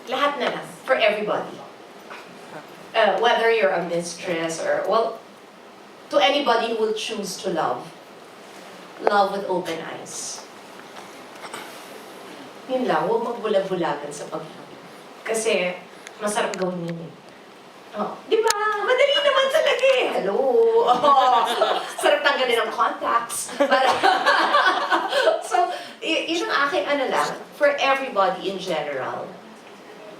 lahat na lang, for everybody. Whether you're a mistress or, well, to anybody who will choose to love. Love with open eyes. Yun lang, huwag magbulag-bulagan sa pag-ibig. Kasi, masarap gawin yun eh. Oh, di ba? Madali naman talaga eh. Hello! Oh, sarap tanggalin ng contacts. So, yun ang aking ano lang, for everybody in general.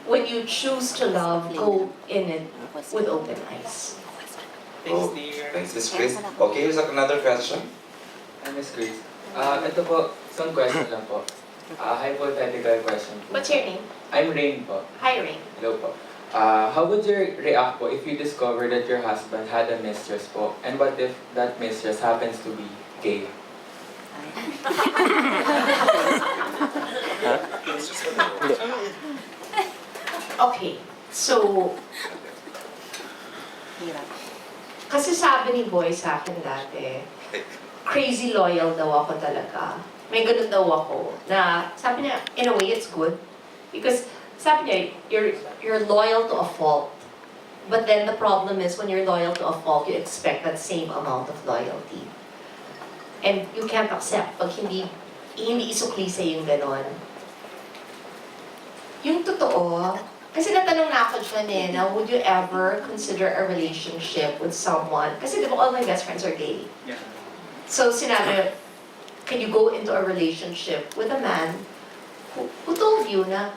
When you choose to love, go in it with open eyes. Thanks, dear. Thanks, Miss Chris. Okay, here's another question. Hi, Miss Chris. Ito po, isang question lang po. Hypothetical question po. What's your name? I'm Rain po. Hi, Rain. Hello po. How would you react po if you discover that your husband had a mistress po? And what if that mistress happens to be gay? Okay, so, kasi sabi ni Boy sa akin dati, crazy loyal daw ako talaga. May ganun daw ako, na sabi niya, in a way, it's good. Because, sabi niya, you're loyal to a fault. But then the problem is, when you're loyal to a fault, you expect that same amount of loyalty. And you can't accept pag hindi isukli sa yung ganon. Yung totoo, kasi natanong na ako dyan eh, na would you ever consider a relationship with someone? Kasi di ba all my best friends are gay. Yeah. So sinabi, can you go into a relationship with a man who told you na,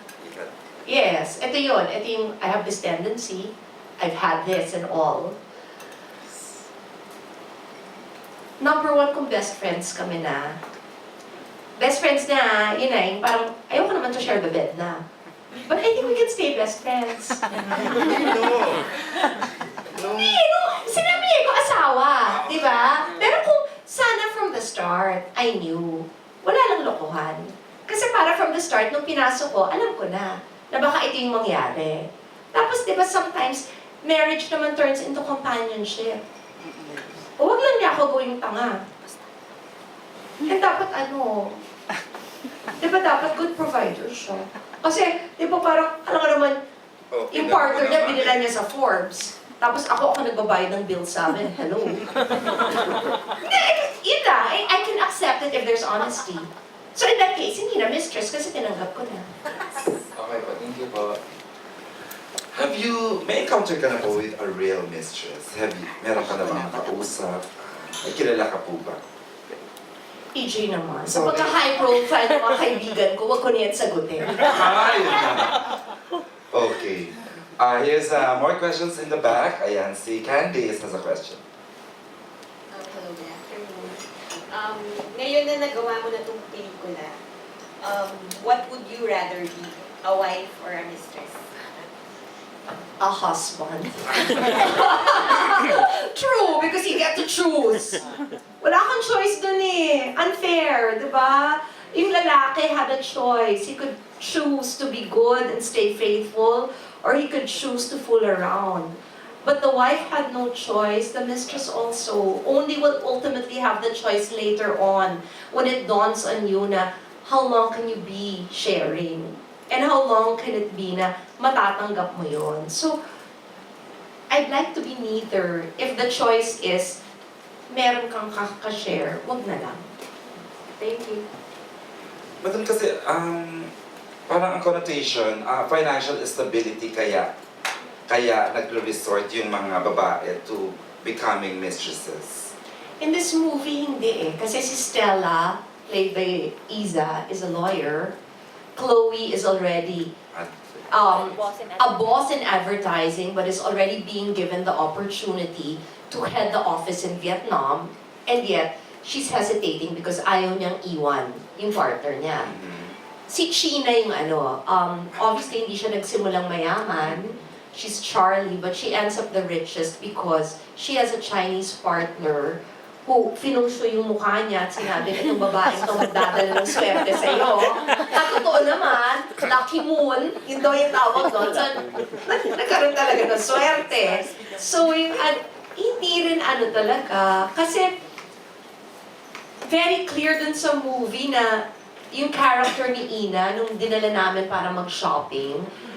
yes, ito yun, ito yung, I have this tendency, I've had this and all. Number one, kung best friends kami na, best friends na, yun na, yung parang, ayoko naman to share the bed na. But I think we can stay best friends. Hindi, sinabi niya ko asawa, di ba? Pero kung sana from the start, I knew, wala lang lokohan. Kasi para from the start, nung pinasok ko, alam ko na baka ito yung mangyari. Tapos, di ba, sometimes, marriage naman turns into companionship. O wag lang niya ako gawing tanga. And dapat ano, di ba dapat good provider siya? Kasi, di ba parang, alam nga naman, yung partner niya, binila niya sa Forbes. Tapos ako nagbabayad ng bill sa amin. Hello. Hindi, yun na. I can accept it if there's honesty. So in that case, hindi na mistress kasi tinanggap ko na. Okay po, thank you po. May encounter ka na po with a real mistress? Meron ka na bang kausap? May kilala ka po ba? EJ naman. Sa pagka-high profile ng mga kaibigan ko, wag ko niyan sagutin. Okay. Here's more questions in the back. Ayan, si Candice has a question. Hello, good afternoon. Ngayon na nagawa mo na itong pelikula, what would you rather be? A wife or a mistress? A husband. True, because you get to choose. Wala kang choice dun eh. Unfair, di ba? Yung lalaki had a choice. He could choose to be good and stay faithful, or he could choose to fool around. But the wife had no choice. The mistress also only will ultimately have the choice later on when it dawns on you na how long can you be sharing? And how long can it be na matatanggap mo yun? So, I'd like to be neither. If the choice is, meron kang kakashare, wag na lang. Thank you. Madam kasi, parang ang connotation, financial stability kaya nagre-resort yung mga babae to becoming mistresses. In this movie, hindi eh. Kasi si Stella, played by Iza, is a lawyer. Chloe is already a boss in advertising, but is already being given the opportunity to head the office in Vietnam, and yet she's hesitating because ayaw niyang iwan yung partner niya. Si China yung obviously hindi siya nagsimulang mayaman. She's Charlie, but she ends up the richest because she has a Chinese partner who finusyo yung mukha niya at sinabi, itong babaeng ito magdadala ng swerte sa'yo. At totoo naman, Lucky Moon, yun daw yung tawag doon. So, nagkaroon talaga ng swerte. So, yung, hindi rin talaga. Kasi, very clear dun sa movie na yung character ni Ina, nung dinala namin para mag-shopping,